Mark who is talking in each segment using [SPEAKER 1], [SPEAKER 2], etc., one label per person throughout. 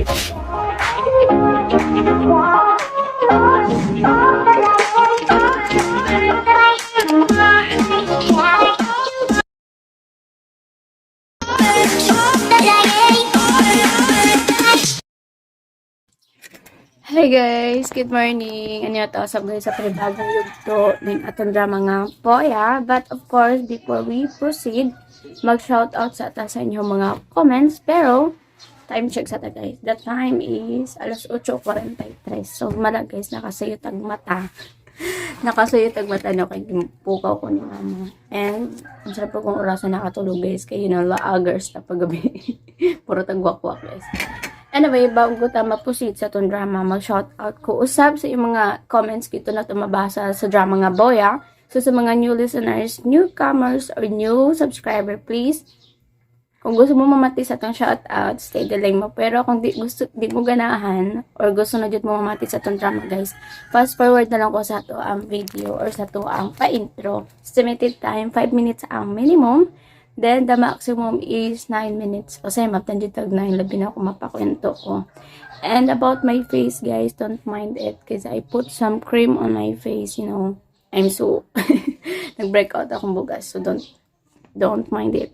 [SPEAKER 1] Hi guys, good morning. Ano to sa guys sa panibagong yugto ng atong drama nga Boya. But of course, before we proceed, mag-shoutout sa ata sa inyong mga comments. Pero, time check sa ata guys. The time is alas 8:43. So, mala guys, nakasayot ang mata. Nakasayot ang mata na kay pukaw ko ni mama. And, ang sarap po kong orasan nakatulog guys. Kaya yun ang laagers na paggabi. Puro tagwak-wak guys. Anyway, bago ta ma-proceed sa itong drama, mag-shoutout ko usab sa yung mga comments kito na tumabasa sa drama nga Boya. So, sa mga new listeners, newcomers, or new subscriber, please, kung gusto mo mamati sa itong shoutout, stay the line mo. Pero kung di mo ganahan, or gusto na dyan mo mamati sa itong drama, guys, fast forward na lang ko sa ito ang video, or sa ito ang pa-intro. Estimated time, 5 minutes ang minimum. Then, the maximum is 9 minutes. Kasi, maptan dito 9, labi na ako mapakwento ko. And about my face, guys, don't mind it. Kasi I put some cream on my face, you know. I'm so, nag-breakout akong bugas. So, don't mind it.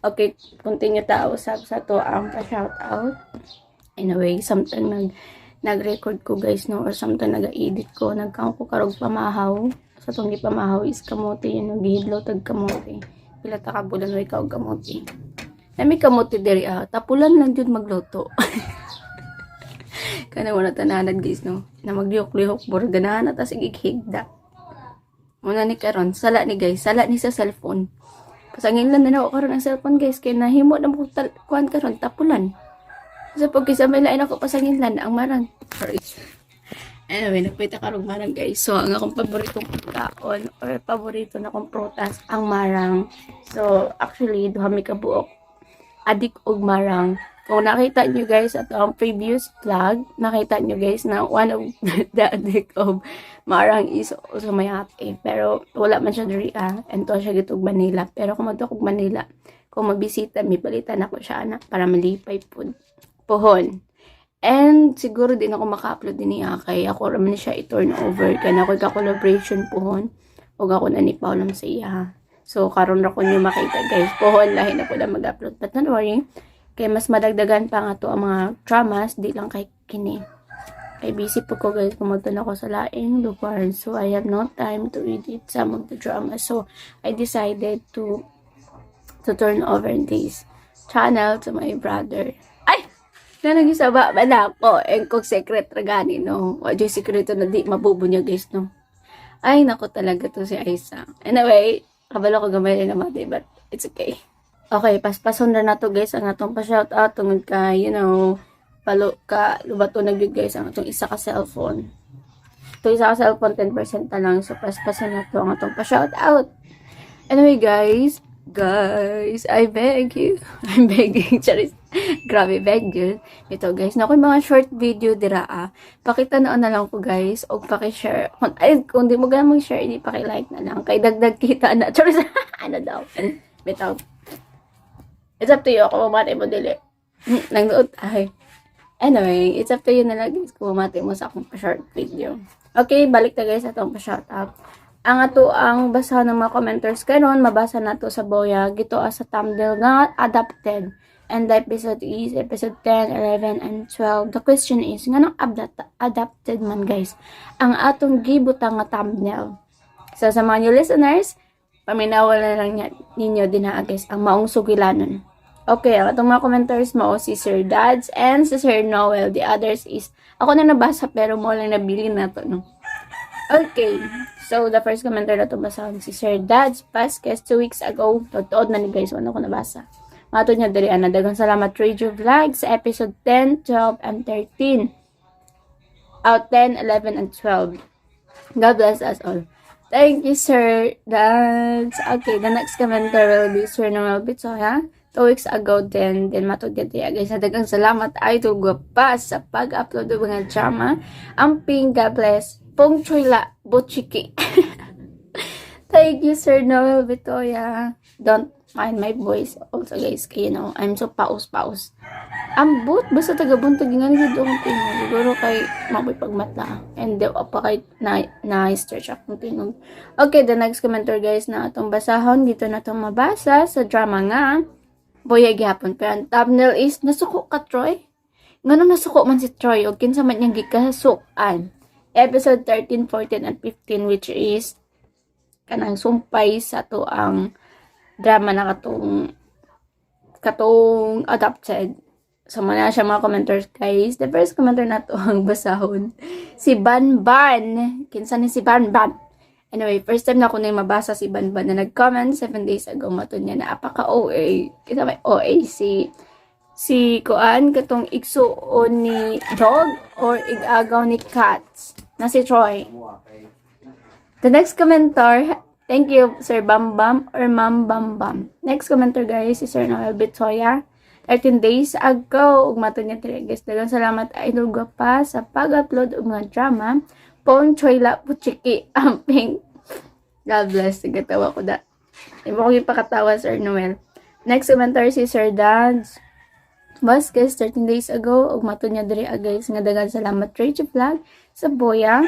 [SPEAKER 1] Okay, continue ta usap sa to ang pa-shoutout. Anyway, something nag-record ko, guys, no? Or something nag-edit ko. Nagkang ko karog pamahaw. Sa itong di pamahaw is kamote, yun, gihidlo tag kamote. Pila ta ka bulan way ka og kamote. Nami kamote diri tapulan lang jud magluto. Kana wala tananan guys no. Na maglihok-lihok bur ganahan ta sig higda. Muna ni karon sala ni guys, sala ni sa cellphone. Pasangin lang na ako karon ang cellphone guys kay nahimo na mo kuan karon tapulan. Sa pagkisa may lain ako pasangin lang ang marang. Sorry. Anyway, nagpita karong marang guys. So, ang akong paboritong pagkaon or paborito na kong prutas, ang marang. So, actually, duha mi kabuok. Adik og marang. Kung nakita nyo guys at ang previous vlog, nakita nyo guys na one of the adik of marang is also may ate. Pero, wala man siya diri and to siya gitog Manila. Pero kung magdukog Manila, kung mabisita, may palitan ako siya anak para malipay po. Pohon. And siguro din ako maka-upload din niya kay ako raman siya i-turn over kaya ako ka-collaboration pohon o ako na ni Paulam sa iya. So karon ra ko niyo makita guys pohon lahi na ko na mag-upload but don't worry kay mas madagdagan pa nga to ang mga dramas di lang kay kini. Kay busy po ko guys kumudton ako sa laing lugar so I have no time to edit some of the dramas so I decided to turn over this channel to my brother. Na nag-isaba ba na ako? Kung secret ragani, no? Wadyo sekreto na di mabubunya, guys, no? Ay, nako talaga to si Aisa. Anyway, kabalo ko gamay rin naman, but it's okay. Okay, paspason na to, guys, ang atong pa-shoutout tungod ka, you know, lubato na yun, guys, ang atong isa ka cellphone. Ito isa ka cellphone, 10% na lang. So, paspason na to ang atong pa-shoutout. Anyway, guys, I beg you. I'm begging, charis. Grabe, beg you. Ito, guys, na ako yung mga short video dira, pakita na lang ko, guys, o paki-share. Kung di mo ganun mag-share, hindi paki-like na lang. Kay dagdag kita na. Charis, ano daw? Bitaw. It's up to you. Ako mamati mo dili. Nangluot, ay. Anyway, it's up to you na lang, guys, kung mamati mo sa akong short video. Okay, balik na, guys, atong pa-shoutout. Ang ato ang basa ng mga commenters karon mabasa nato sa Boya gito sa thumbnail nga adapted and the episode is episode 10, 11 and 12. The question is nganong adapted man guys ang atong gibutang nga thumbnail. So sa mga new listeners, paminaw na lang ninyo din guys ang maong sugilanon. Okay, ang atong mga commenters mao si Sir Dads and si Sir Noel. The others is ako na nabasa pero mo lang nabili na to no. Okay, so the first commenter na ito basahan si Sir Dads Vasquez 2 weeks ago. Totoo na ni guys, ano ko nabasa. Mato niya dali dagang salamat Radio Vlog sa episode 10, 12, and 13. 10, 11, and 12. God bless us all. Thank you, Sir Dads. Okay, the next commenter will be Sir Noel Bitsoya. 2 weeks ago din matod diya guys. Dagang salamat idol pa sa pag-upload ng mga drama. Amping God bless. Pong Choyla Bochiki. Thank you, Sir Noel Vitoya. Don't And my voice also, guys. Kaya, I'm so paus-paus. Ambot, basta taga-buntag nga nito akong tingog. Siguro kay maboy pagmata. And di pa kay na-stretch akong tingog. Okay, the next commenter, guys, na atong basahon. Dito na itong mabasa sa drama nga. Boya gihapon. Pero ang thumbnail is, nasuko ka, Troy? Ganun nasuko man si Troy. O kinsa man niyang gikasukan. Episode 13, 14, and 15, which is kanang sumpay sa to ang drama na katong adopted. So, muna siya mga commenters, guys. The first commenter na to ang basahon. Si Banban. Kinsa ni si Banban? Anyway, first time na ako na mabasa si Banban na nag-comment 7 days ago. Matun niya na apaka-OA. Kinsa may OA si Kuan, katong igsuon ni dog or igagaw ni cats. Na si Troy. The next commenter, thank you, Sir Bambam or Ma'am Bambam. Next commenter, guys, si Sir Noel Bitoya. 13 days ago, ug mato niya dire, guys. Daghang salamat idol pa sa pag-upload og mga drama. Pong Choyla Puchiki Amping. God bless. Nagatawa ko da. Di mo ko ipakatawa, Sir Noel. Next commenter si Sir Dads. Mas, guys, 13 days ago, ug mato niya dire, guys. Nga daghang salamat Rachel Vlog sa Boya.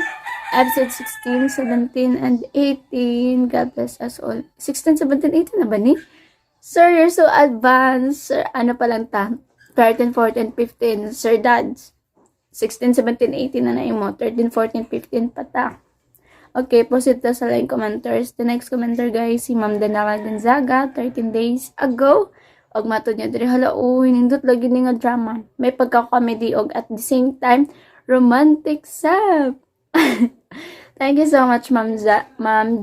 [SPEAKER 1] Episode 16, 17, and 18. God bless us all. 16, 17, 18 na ba ni? Sir, you're so advanced. Sir, ano pa lang ta? 13, 14, 15. Sir Dads. 16, 17, 18 na mo. 13, 14, 15 pa ta. Okay, proceed ta sa line commenters. The next commenter, guys, si Ma'am Danara Gonzaga, 13 days ago. Og matod niya diri, hala, uy, nindot lagi ni nga drama. May pagka-comedy og at the same time, romantic sap. Thank you so much, Ma'am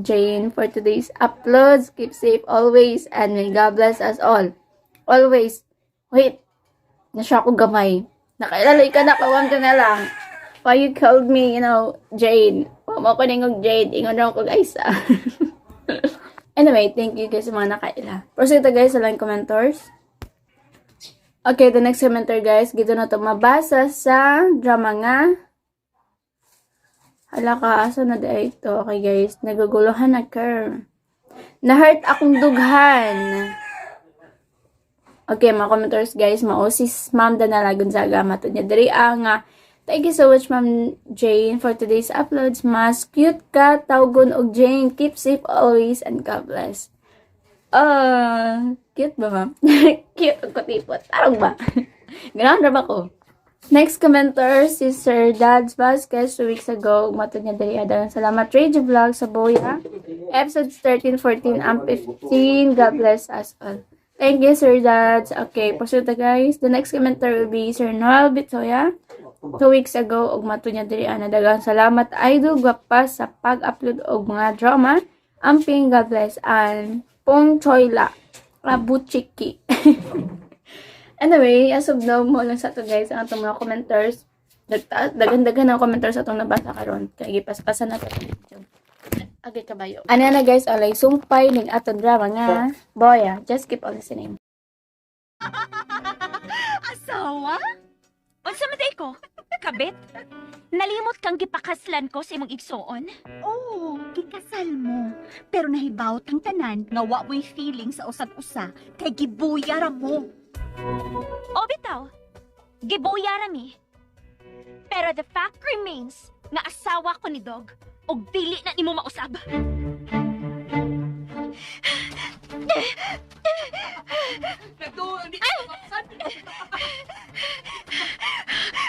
[SPEAKER 1] Jane, for today's uploads. Keep safe always, and may God bless us all. Always. Wait, nasya ako gamay. Nakailalay ka na, kawam ka na lang. Why you called me, Jane? Mo ko ningog Jade, ingon raw ko guys. Anyway, thank you guys sa mga nakaila. Proceed to, guys, sa line commenters. Okay, the next commenter, guys, gito na to mabasa sa drama nga. Hala ka, asa na dahil ito? Okay, guys. Naguguluhan na ka. Na-hurt akong dughan. Okay, mga commenters, guys. Mausis Ma'am Danala Gonzaga. Matod niya. Dari nga. Thank you so much, Ma'am Jane, for today's uploads. Mas cute ka, Tawgon og Jane. Keep safe always, and God bless. Cute ba, ma'am? Cute ang kutipot. Tarong ba? Ganahan na ba ko? Next commenter, si Sir Dads Vasquez, 2 weeks ago. Matod niya dali adang salamat. Radio Vlog sa Boya. Episodes 13, 14, and 15. God bless us all. Thank you, Sir Dads. Okay, proceed na, guys. The next commenter will be Sir Noel Bitoya. 2 weeks ago, og matod niya dali dagang salamat. Idol gwapa sa pag-upload og mga drama. Amping, God bless. And Pong Choyla Rabuchiki. Anyway, as of now, mo lang sa to, guys, ang atong mga commenters. Dagan-dagan ang commenters atong nabasa karon. Kaya gipas-pasan na ito video. Agay kabayo. Ano na, guys, alay sumpay ning atong drama nga. Boya, just keep on listening.
[SPEAKER 2] Asawa? Unsa man day ko? Kabit? Nalimot kang gipakaslan ko sa imong igsuon?
[SPEAKER 3] Oo, gikasal mo. Pero nahibawot ang tanan nga wa mo'y feeling sa usag-usa kay gibuyara mo.
[SPEAKER 2] O bitaw, gibuya rami. Pero the fact remains nga asawa ko ni Dog og dili na nimo mausab.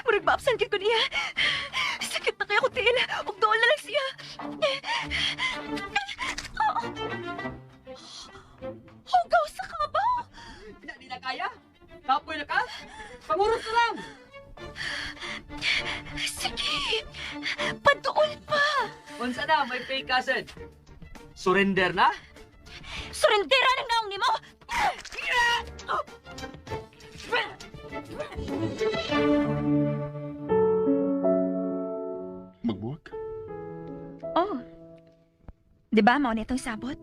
[SPEAKER 2] Murag maapsan kid ko niya. Sakit na kaya ko til og doon na lang siya. Hugaw sa kabaw.
[SPEAKER 4] Hindi na kaya? Kapoy na ka? Pamurot ka lang!
[SPEAKER 2] Sige, paduol pa.
[SPEAKER 4] Unsa na, may fake acid. Surrender na?
[SPEAKER 2] Surrendera ng naong nimo.
[SPEAKER 5] Magbuwag?
[SPEAKER 2] Oh, di ba mao nitong sabot?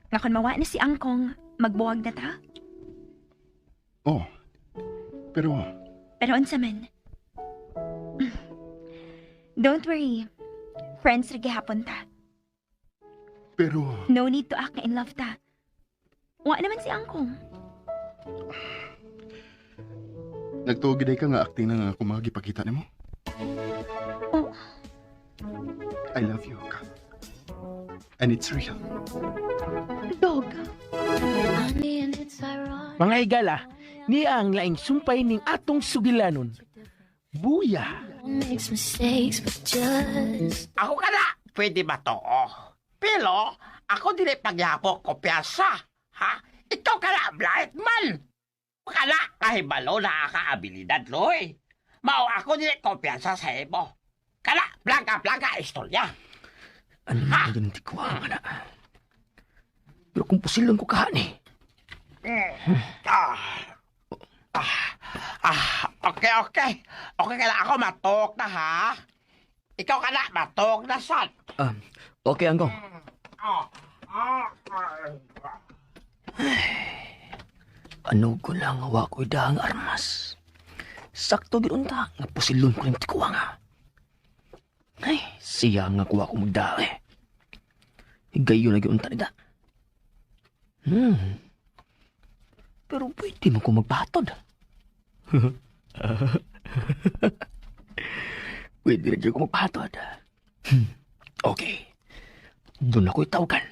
[SPEAKER 2] Nga kon mawa na si Angkong, magbuwag na ta?
[SPEAKER 5] Oh, pero
[SPEAKER 2] Pero unsa man? Don't worry. Friends ra gihapon ta.
[SPEAKER 5] pero
[SPEAKER 2] No need to act na in love ta. Wa naman si Angkong.
[SPEAKER 5] Nagtuogiday ka nga acting na nga ako magipakita nimo.
[SPEAKER 2] Oh.
[SPEAKER 5] I love you, Kat. And it's real.
[SPEAKER 2] Dog.
[SPEAKER 6] Mga higala, niya ang laing sumpay ning atong sugilanon. Buya.
[SPEAKER 7] Ako ka na, pwede ba to? Pero, ako dili pagyapok ko piyasa. Ha? Ikaw ka na, blind man. Kala, kahibalo na kaabilidad, Loy. Mao ako dili kumpiyansa sa imo. Kala, blanca istorya.
[SPEAKER 6] Ano na ganun ko ang ana? Pero kung pusilan ko kahani.
[SPEAKER 7] Okay. Okay ka na ako matok na, ha? Ikaw ka na, matok na, son.
[SPEAKER 6] Okay, Angkong. Ano ko lang awa ko'y dahang armas. Sakto ginunta nga pusilon ko ng tikuwa nga. Ay, siya nga kuha ko magdari. Higayo na ginunta nila. Pero pwede mo ko magbatod. Pwede rin ko magbatod. Okay. Doon ako'y tawagan.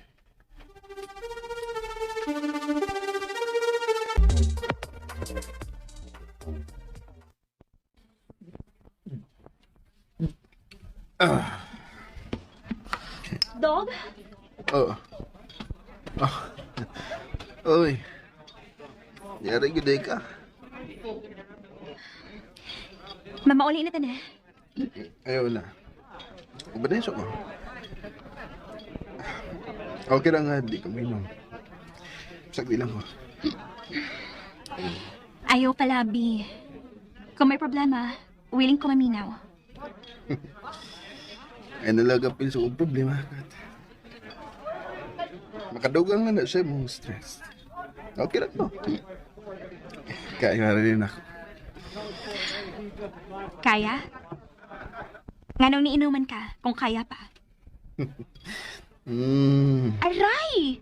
[SPEAKER 2] Dog?
[SPEAKER 5] Oy. Yari gede ka.
[SPEAKER 2] Mamauli na tanan.
[SPEAKER 5] Ayaw na. Ubadeso ko. Okay lang nga, di ka minom. Sakti lang ko.
[SPEAKER 2] Ayaw palabi. Kung may problema, willing ko maminaw.
[SPEAKER 5] Ay nalagapil sa kong problema. Kat. Makadugang na siya mong stress. Okay lang to. Kaya rin ako.
[SPEAKER 2] Kaya? Nganong niinuman ka, kung kaya pa. Aray!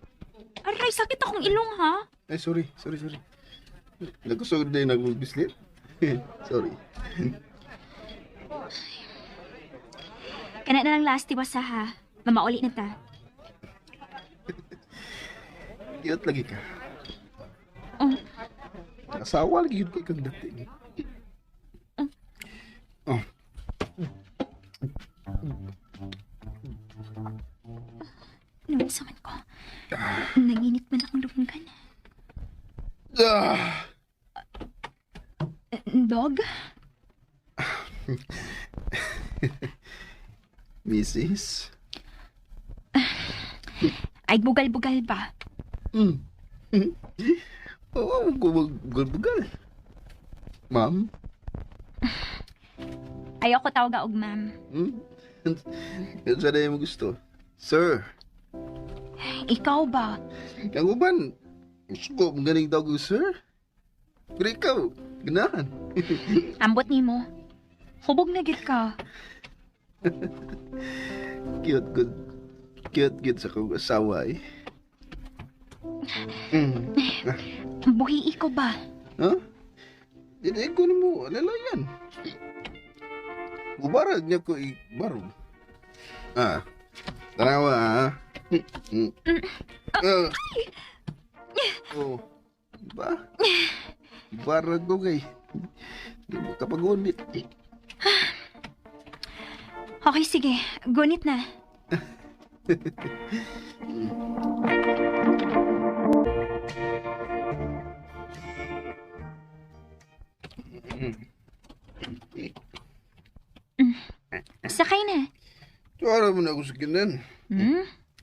[SPEAKER 2] Aray, sakit akong ilong, ha?
[SPEAKER 5] Ay, sorry. Nagkusog din nag-bislit. Sorry.
[SPEAKER 2] Kana na lang last tiwas ha. Mamauli na ta.
[SPEAKER 5] Cute lagi ka.
[SPEAKER 2] Oh.
[SPEAKER 5] Asawa lagi yun ko ikang dati. Oh.
[SPEAKER 2] Naman saman ko. Nanginit man akong lubunggan. Dog?
[SPEAKER 5] Mrs.
[SPEAKER 2] Ay, bugal-bugal ba?
[SPEAKER 5] Oo, bugal-bugal. Ma'am?
[SPEAKER 2] Ayoko tawag og ma'am.
[SPEAKER 5] Yan sana yung gusto. Sir.
[SPEAKER 2] Ikaw ba?
[SPEAKER 5] Ang uban, gusto ko magaling daw ko, sir. Pero ikaw, ganahan.
[SPEAKER 2] Ambot ni mo. Hubog na gid ka.
[SPEAKER 5] Cute sa kong asawa eh.
[SPEAKER 2] Buhi ko ba?
[SPEAKER 5] Ha? Hindi ko na mo, alalayan. Bubarag niya ko ibarog. Tanawa ha? Oh, ba? Barag ko kay. Di mo kapagunit.
[SPEAKER 2] Okay, sige. Gunit na. Sakay na.
[SPEAKER 5] Tuwara mo na ako sa kinan.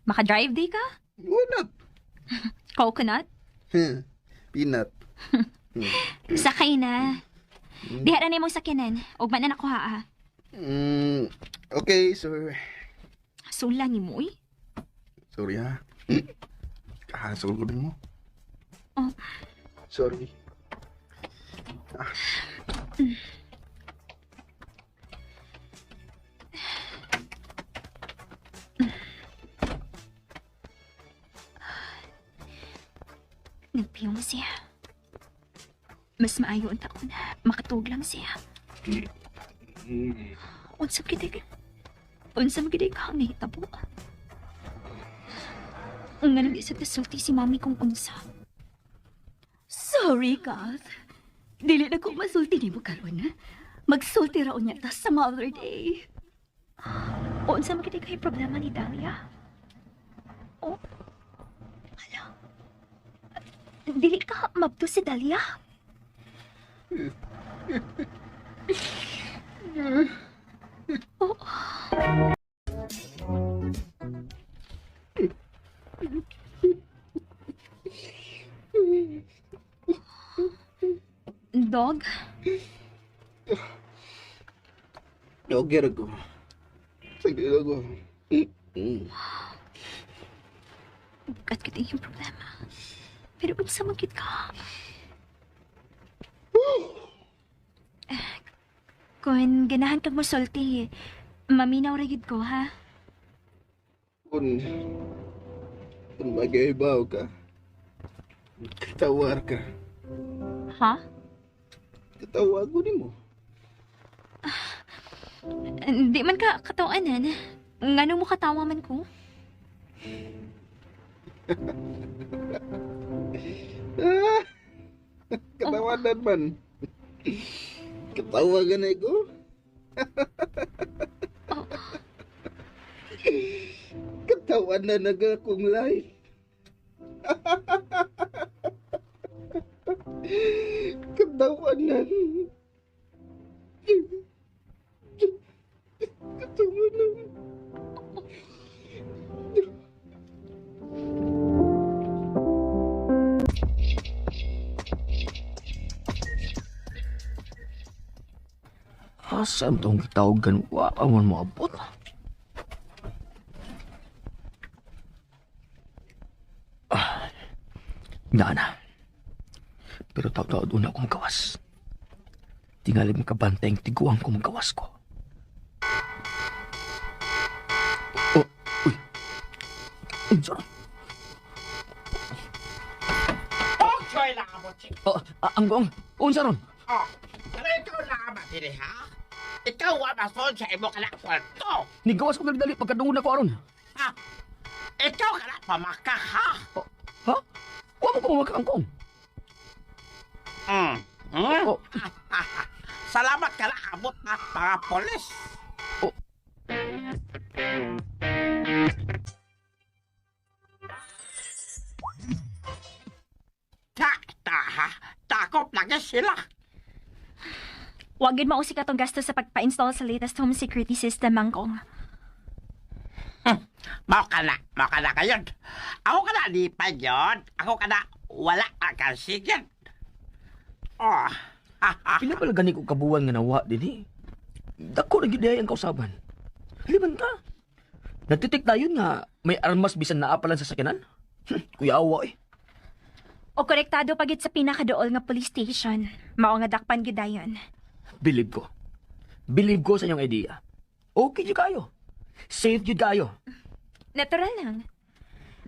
[SPEAKER 2] Maka-drive day ka?
[SPEAKER 5] Wala.
[SPEAKER 2] Coconut?
[SPEAKER 5] Peanut.
[SPEAKER 2] Sakay na. Diha na mong sakyanan. Ugman na nakuha ha.
[SPEAKER 5] Okay, sir.
[SPEAKER 2] Sula ni mo eh.
[SPEAKER 5] Sorry ha. Kahasol ko din mo.
[SPEAKER 2] Oh.
[SPEAKER 5] Sorry.
[SPEAKER 2] Nagpiyong siya. Mas maayo ang taon. Makatug lang siya. Unsa gidig ka ang nahitabo. Ang nga nag-isa kasulti si mami kong unsa.
[SPEAKER 3] Sorry, Kath. Dili na ko masulti ni mo karon. Magsulti raon niya ta sa Mother Day.
[SPEAKER 2] Unsa magidig kay problema ni Dahlia? Oh. Hala. Dili ka mabto si Dahlia? Dog?
[SPEAKER 5] Okay ra ko. Sige lang ko.
[SPEAKER 2] Bukat kita yung problema. Pero unsa magkit ka? Kung ganahan kag mosulti, maminaw ra gid ko, ha?
[SPEAKER 5] Kung mag-ibaw ka, katawar ka.
[SPEAKER 2] Ha?
[SPEAKER 5] Katawa ko ni mo.
[SPEAKER 2] Di man ka katawanan. Ngano mo katawa man ko?
[SPEAKER 5] Katawanan man. Katawa ka na ko. Katawanan na ka kong life. Katawanan. Katawanan.
[SPEAKER 6] Asam tong gitawagan wa pa man moabot. Na. Pero taw-taw doon ako magawas. Tingali makabantay ang tiguang ko magawas ko. Oh, uy. Unsa?
[SPEAKER 7] Oh, choy na mo, chik.
[SPEAKER 6] Oh, ang gong. Unsa ron?
[SPEAKER 7] Oh, pero ikaw na ba dili, ha? Ikaw wa mason sa imo kana kwarto.
[SPEAKER 6] Nigawas ko nagdali pagkadungod na ko aron.
[SPEAKER 7] Ha? Ikaw kana pamaka, ha?
[SPEAKER 6] Oh, ha? Wa mo ko makangkong. Oh.
[SPEAKER 7] Salamat ka na abot na mga polis.
[SPEAKER 6] Oh.
[SPEAKER 7] Takop lagi sila.
[SPEAKER 2] Wagin mausi ka tong gasto sa pagpa-install sa latest home security system, Mangkong.
[SPEAKER 7] Mau ka na kayon. Ako ka na di pa yun. Ako ka na wala ka sigit. Oh,
[SPEAKER 6] Pila pala gani ko kabuwan nga nawa din eh. Dako na gidaya ang kausaban. Liban ka. Nagtitik tayo nga may armas bisan naa palan sa sakinan. Kuya awa eh.
[SPEAKER 2] O konektado pagit sa pinakadool nga police station. Mao nga dakpan gidayon.
[SPEAKER 6] Believe ko. Believe ko sa inyong idea. Okay yun kayo. Safe yun kayo.
[SPEAKER 2] Natural lang.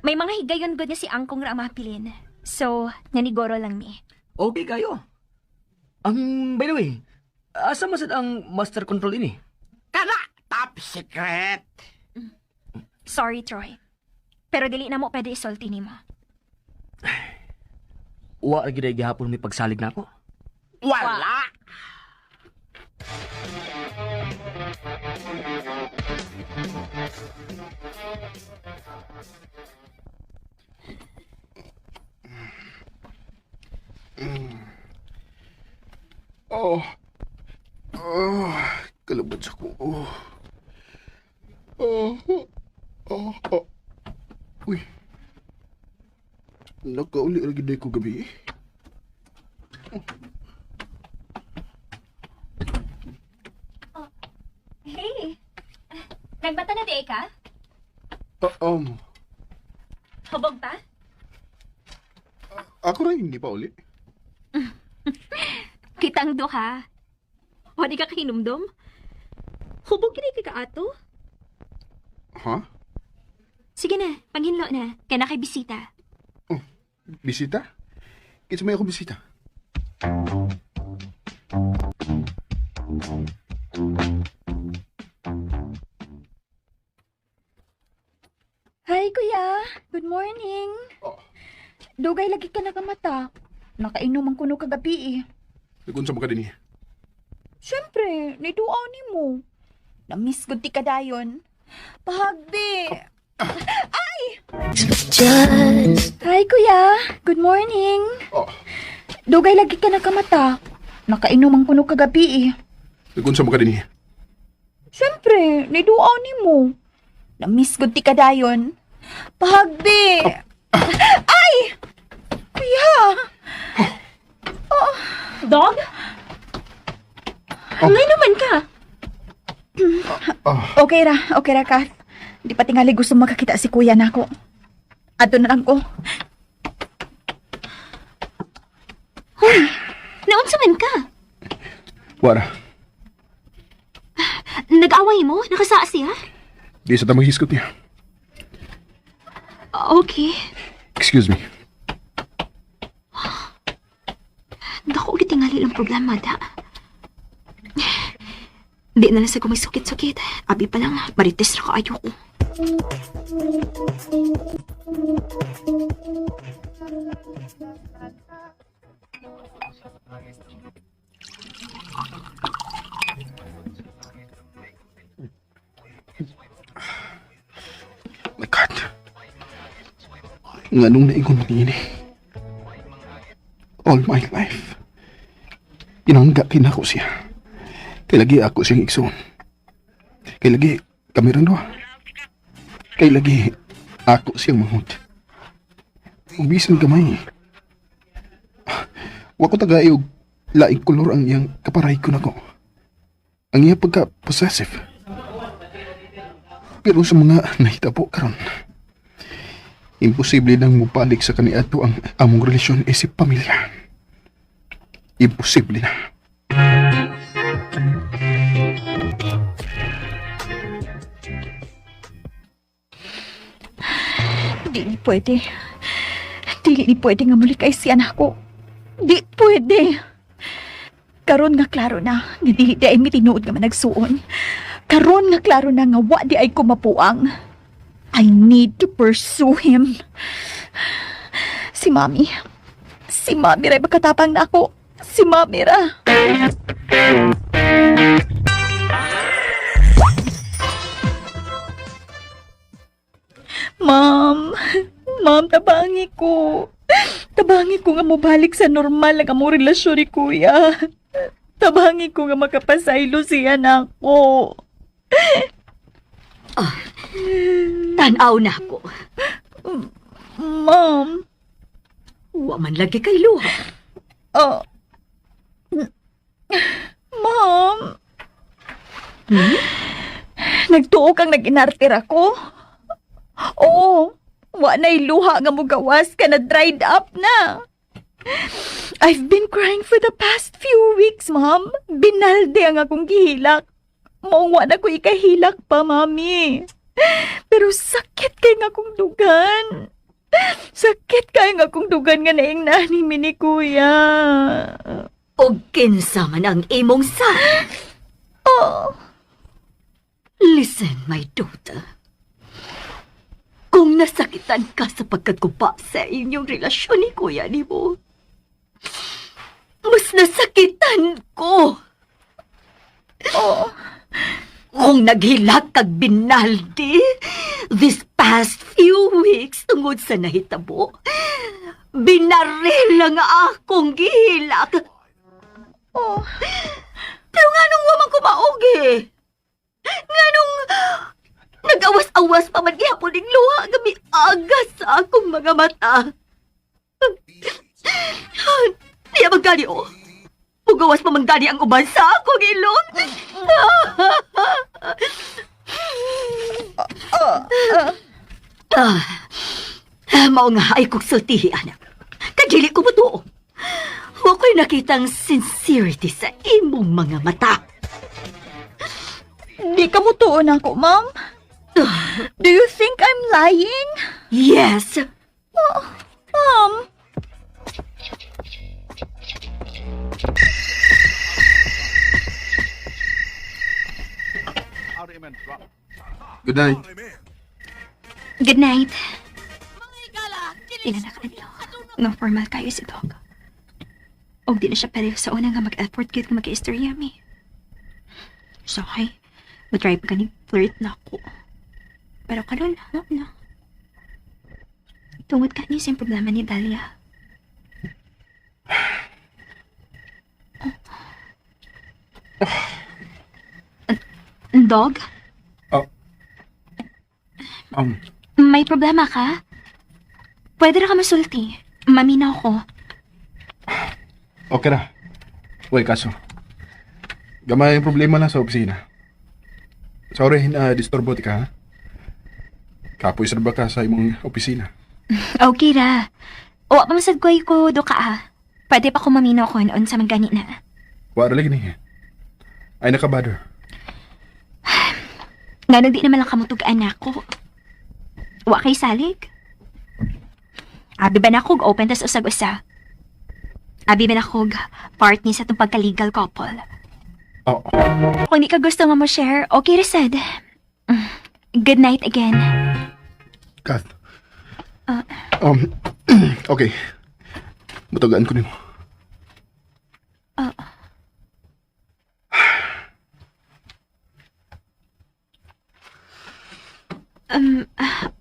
[SPEAKER 2] May mga higayon gud niya si Angkong ra ang mapilin. So, nanigoro lang mi.
[SPEAKER 6] Okay kayo. By the way, asa masad ang master control ini?
[SPEAKER 7] kana top secret.
[SPEAKER 2] Sorry, Troy. Pero dili na mo pwede isulti nimo.
[SPEAKER 6] Wa lagi dahil gihapon may pagsalig na ako.
[SPEAKER 7] Wala.
[SPEAKER 5] Oh. Oh. Kalabot sa ko. Oh. Oh. Oh. Oh. Uy. Nakauli lagi day ko gabi.
[SPEAKER 2] Hey! Nagbata na di ka? Hubog pa?
[SPEAKER 5] Ako rin hindi pa uli.
[SPEAKER 2] Kitang duha. Wadi ka kahinumdum? Hubog kini ka ato?
[SPEAKER 5] Ha?
[SPEAKER 2] Sige na, panghinlo na. Kaya na kay bisita.
[SPEAKER 5] Bisita? Kinsa may akong bisita.
[SPEAKER 3] Hi, kuya. Good morning.
[SPEAKER 5] Oh.
[SPEAKER 3] Dugay lagi ka nakamata. Nakainom ang kuno kagabi eh.
[SPEAKER 5] Nagunsa mo ka din
[SPEAKER 3] Siyempre, niduaw ni mo. Na-miss ko ti ka dayon. Pahagbi. Hi, kuya. Good morning.
[SPEAKER 5] Oh.
[SPEAKER 3] Dugay lagi ka nakamata. Nakainom ang kuno kagabi eh.
[SPEAKER 5] Nagunsa mo ka din
[SPEAKER 3] Siyempre, niduaw ni mo. Na-miss ko ti ka dayon. Pahagbi. Ay! Kuya!
[SPEAKER 2] Dog?
[SPEAKER 5] Oh.
[SPEAKER 2] Ngay naman ka.
[SPEAKER 3] Okay ra, Kath. Di pa tingali gusto makakita si kuya nako. Ato na lang ko.
[SPEAKER 2] Naunsa man ka?
[SPEAKER 5] Wala.
[SPEAKER 2] Nag-away mo? Nakasaa siya?
[SPEAKER 5] Di sa tamang hiskot niya.
[SPEAKER 2] Okay.
[SPEAKER 5] Excuse me.
[SPEAKER 2] Dako gitingali lang problema, da. Di na lang sa kung may sukit-sukit. Abi pa lang, marites na kaayo ko.
[SPEAKER 5] My God. Nga nung naingon mo niya all my life. Inangga kinako siya. Kay lagi ako siyang igsoon. Kay lagi kami rin doon. Kay lagi ako siyang mahod. Ubisan gamay. Wako tagay og laing kolor ang iyang kaparay ko nako. Ang iya pagka-possessive. Pero sa mga nahitabo karon, imposible nang mupalik sa kaniadto ang among relasyon isip pamilya. Imposible na.
[SPEAKER 3] Di pwede. Dili pwede nga muli kay si anak ko. Di pwede. Karon nga klaro na, nga dili di ay mitinuod nga managsuon. Karon nga klaro na nga wa di ay kumapuang. I need to pursue him. Si Mami. Si Mami ray magkatapang na ako. Si Mami ra. Ma'am, tabangi ko. Tabangi ko nga mobalik sa normal nga mo relasyon ni kuya. Tabangi ko nga makapasaylo siya na ako.
[SPEAKER 8] Tanaw na ako.
[SPEAKER 3] Ma'am.
[SPEAKER 8] Wa man lagi kay luha.
[SPEAKER 3] Ma'am. Nagtuo kang nag-inartir ako? Oo. Wa na'y luha nga mo gawas ka na dried up na. I've been crying for the past few weeks, Ma'am. Binalde ang akong gihilak. Maungwa na ko ikahilak pa, Mami. Pero sakit kay nga akong dugan. Sakit kay nga akong dugan nga naing nanimi ni Kuya.
[SPEAKER 8] Og kinsa man ang imong sa.
[SPEAKER 3] Oh.
[SPEAKER 8] Listen, my daughter. Kung nasakitan ka sa pagkaguba sa inyong relasyon ni kuya ni mo, mas nasakitan ko.
[SPEAKER 3] Oh.
[SPEAKER 8] Kung naghilak kag binaldi this past few weeks tungod sa nahitabo, binaril lang akong gihilak.
[SPEAKER 3] Oh.
[SPEAKER 8] Pero nga nung wamang kumaogi, nga nung nag-awas-awas pa man gihapon ning luha gabi agas sa akong mga mata. Niya magdali o. Mugawas pa magdali ang uban sa akong ilong. Mao nga ay kong sultihi, anak. Kadili ko mo to. Huwag ko'y nakitang sincerity sa imong mga mata.
[SPEAKER 3] Di ka mo tuon ako, Ma'am? Do you think I'm lying?
[SPEAKER 8] Yes.
[SPEAKER 3] Ma'am.
[SPEAKER 5] Good night.
[SPEAKER 3] Good night. Tinanak adlaw. Nga formal kayo si Dog. Og di na siya pareho sa una nga mag-effort gyud nga mag-istorya mi. So, okay. Matry pa ganing flirt na ako. Pero karon, na. Tungod ka niya sa problema ni Dalia. Dog? May problema ka? Pwede na ka masulti. Maminaw ko.
[SPEAKER 5] Okay na. Well, kaso. Gamay yung problema lang sa opisina. Sorry na disturbo ti ka, ha? Kapoy sa ba ka sa imong opisina?
[SPEAKER 3] Okay ra. O, pamasagkoy ko do ka ah. Pwede pa ko maminaw ko noon sa magani na.
[SPEAKER 5] Wala lagi niya. Ay nakabother.
[SPEAKER 3] Nga nang di naman lang kamutugaan ako. Wa kay salig. Abi ba na kog open tas usag-usa? Abi ba na kog part ni sa itong pagka-legal couple?
[SPEAKER 5] Oo.
[SPEAKER 3] Kung di ka gusto nga mo share, okay Resed. Good night again.
[SPEAKER 5] Kath. Okay. Matagaan ko nimo.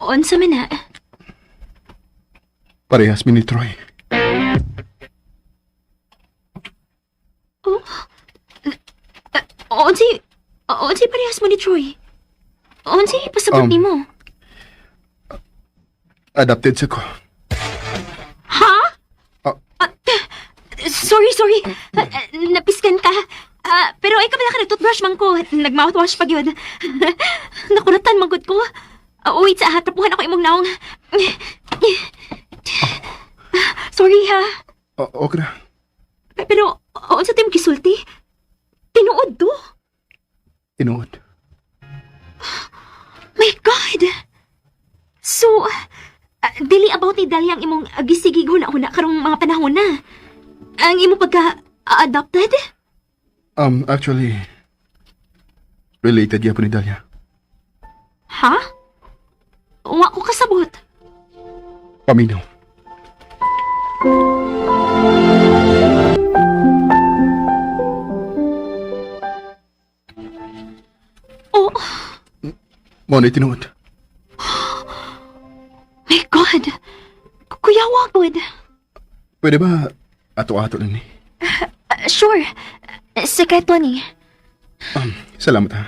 [SPEAKER 3] Unsa man na?
[SPEAKER 5] Parehas mi ni Troy.
[SPEAKER 3] Unsi parehas mo ni Troy? Unsi pasabot ni mo?
[SPEAKER 5] Adopted sa ko.
[SPEAKER 3] Ha? Sorry. Napiskan ka. Pero ay ka ba naka-toothbrush man ko. Nag-mouthwash pag yun. Nakuratan magod ko. Wait sa tapuhan ako imong naong. Sorry ha.
[SPEAKER 5] Okay na.
[SPEAKER 3] Pero, unsa tayo gisulti? Tinuod to?
[SPEAKER 5] Tinuod.
[SPEAKER 3] My God! So, dili about ni Dalia ang imong gisigig huna-huna karong mga panahon na. Ang imong pagka-adopted?
[SPEAKER 5] Actually, related yapon ni Dalia.
[SPEAKER 3] Ha? Wa ko kasabot.
[SPEAKER 5] Paminaw.
[SPEAKER 3] Oh,
[SPEAKER 5] Mo na tinuod.
[SPEAKER 3] my God! Kuya Wagod!
[SPEAKER 5] Pwede ba ato-ato lang ni?
[SPEAKER 3] Sure. Sekreto ni.
[SPEAKER 5] Salamat ha.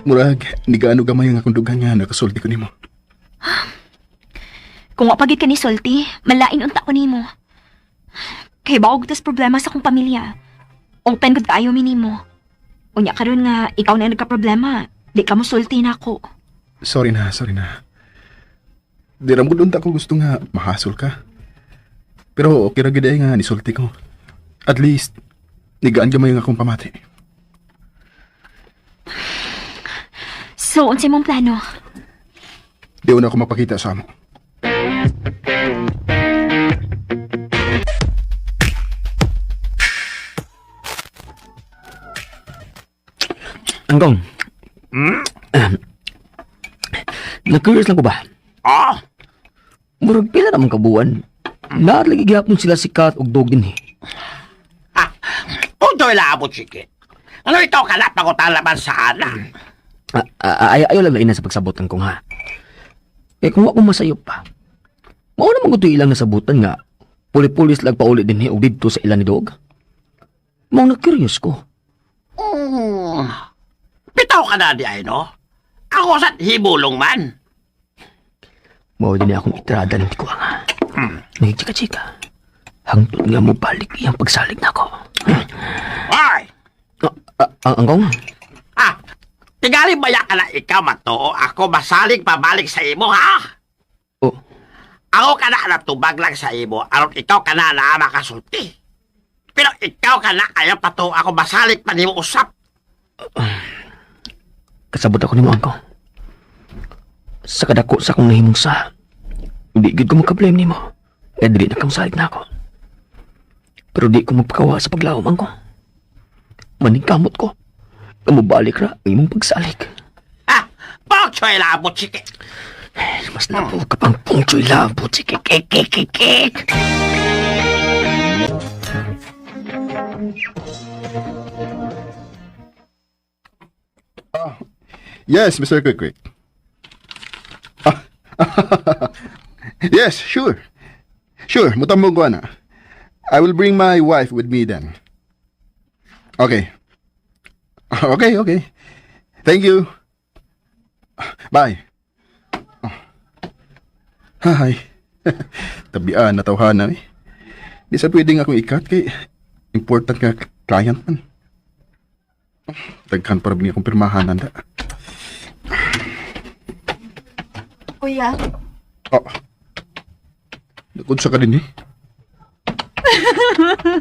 [SPEAKER 5] Murag, ni gaano gamay ang akong dugang nga nakasulti ko nimo.
[SPEAKER 3] Kung wapagid ka ni Solti, malain unta ko nimo. Kay baog tas problema sa akong pamilya. Open gud kaayo mi nimo. Unya karon nga ikaw na nagka-problema, di ka mo sulti na ako.
[SPEAKER 5] Sorry na. Di ram gud unta ko gusto nga mahasol ka. Pero okay ra gid ay nga nisulti ko. At least, nigaan gamay ang akong pamati.
[SPEAKER 3] So, unsay mong plano?
[SPEAKER 5] Di una ako mapakita sa amo.
[SPEAKER 6] Anggong. Na-curious lang ko ba? Murag pila naman kabuan. Lagi gihapon sila si Kat og Dog din eh.
[SPEAKER 7] Udoy labot, sige. Ano ito kalap ako talaman sa anak?
[SPEAKER 6] Ayaw lang na sa pagsabotan kong ha. Eh kung ako masayop pa, mauna mong ito ilang nasabutan nga, pulis lang paulit din og dito sa ilan ni Dog. Mao na-curious ko.
[SPEAKER 7] Bitaw ka na di ay, no? Ako sa hibulong man.
[SPEAKER 6] Mao din akong itrada ng tikuha nga. Nagchika-chika. Hangtod nga mo balik iyang pagsalig na ako.
[SPEAKER 7] Hoy!
[SPEAKER 6] Anggong?
[SPEAKER 7] Tigali baya ka na ikaw, Mato. Ako masalig pabalik sa imo, ha?
[SPEAKER 6] Oh.
[SPEAKER 7] Ako ka na natubag lang sa imo, aron ikaw ka na makasulti. Pero ikaw ka na ayaw pato ako masalig pa nimo usap.
[SPEAKER 6] Kasabot ako ni mo, Anggong. Sa kadako sa akong nahimong sa, hindi gud ko magka-blame ni mo. Eh, dili na kang salig na ako. Pero di ko magpakawa sa paglawom, Anggong. Maning kamot ko. kamubalik ra ang imong pagsalik.
[SPEAKER 7] Ha? Pagsoy labot sige.
[SPEAKER 6] Mas napo ka pang pungchoy labot si kik.
[SPEAKER 5] Yes, Mr. Quick Quick. Yes, sure. Sure, mutambong ko na. I will bring my wife with me then. Okay. Okay. Thank you. Bye. Hi. Tabian na tawhana eh. Di sa pwedeng akong ikat kay important ka client man. Tagkan para bini akong pirmahan nanda.
[SPEAKER 3] Kuya,
[SPEAKER 5] Oh. Nakunsa ka din eh.